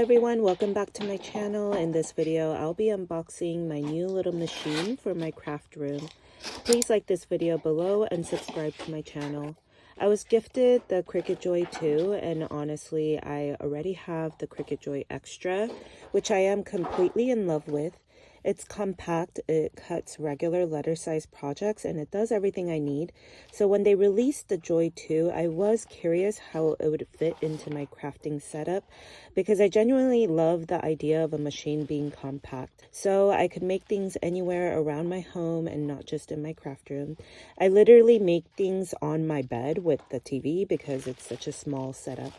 everyone, welcome back to my channel. In this video, I'll be unboxing my new little machine for my craft room. Please like this video below and subscribe to my channel. I was gifted the Cricut Joy 2 and honestly, I already have the Cricut Joy Xtra, which I am completely in love with. It's compact, it cuts regular letter size projects, and it does everything I need. So when they released the Joy 2, I was curious how it would fit into my crafting setup because I genuinely love the idea of a machine being compact. So I could make things anywhere around my home and not just in my craft room. I literally make things on my bed with the TV because it's such a small setup.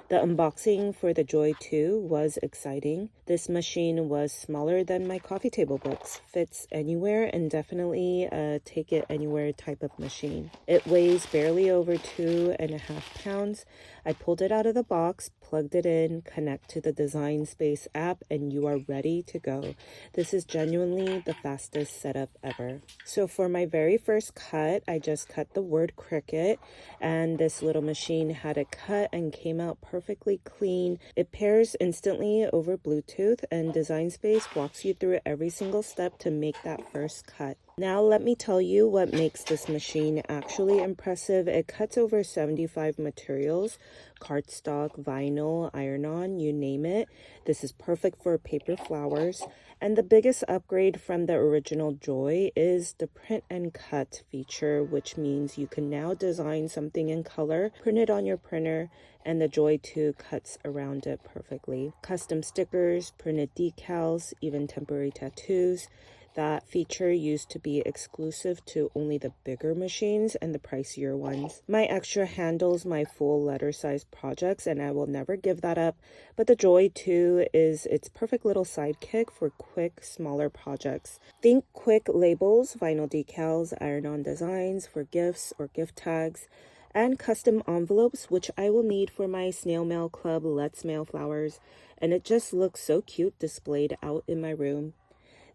The unboxing for the Joy 2 was exciting. This machine was smaller than my coffee table books, fits anywhere, and definitely a take it anywhere type of machine. It weighs barely over 2.5 pounds. I pulled it out of the box, plugged it in, connect to the Design Space app, and you are ready to go. This is genuinely the fastest setup ever. So for my very first cut, I just cut the word Cricut, and this little machine had it cut and came out perfectly clean. It pairs instantly over Bluetooth, and Design Space walks you through every single step to make that first cut. Now let me tell you what makes this machine actually impressive. It cuts over 75 materials, cardstock, vinyl, iron-on, you name it. This is perfect for paper flowers. And the biggest upgrade from the original Joy is the print and cut feature, which means you can now design something in color, print it on your printer, and the Joy 2 cuts around it perfectly. Custom stickers, printed decals, even temporary tattoos. That feature used to be exclusive to only the bigger machines and the pricier ones. My Xtra handles my full letter size projects and I will never give that up, but the Joy 2 is its perfect little sidekick for quick, smaller projects. Think quick labels, vinyl decals, iron-on designs for gifts or gift tags, and custom envelopes, which I will need for my snail mail club Let's Mail Flowers, and it just looks so cute displayed out in my room.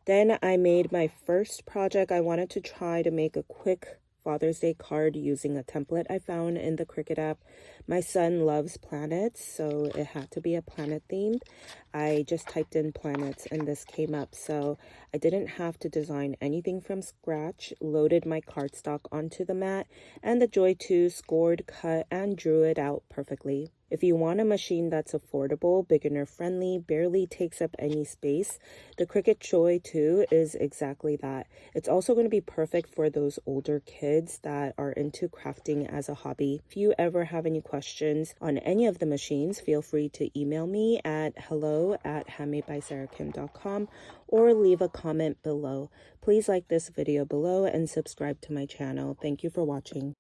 Then I made my first project. I wanted to try to make a quick Father's Day card using a template I found in the Cricut app. My son loves planets, so it had to be a planet themed. I just typed in planets and this came up, so I didn't have to design anything from scratch. Loaded my cardstock onto the mat, and the Joy 2 scored, cut, and drew it out perfectly. If you want a machine that's affordable, beginner friendly, barely takes up any space, the Cricut Joy 2 is exactly that. It's also going to be perfect for those older kids that are into crafting as a hobby. If you ever have any questions on any of the machines, feel free to email me at hello@handmadebysarahkim.com or leave a comment below. Please like this video below and subscribe to my channel. Thank you for watching.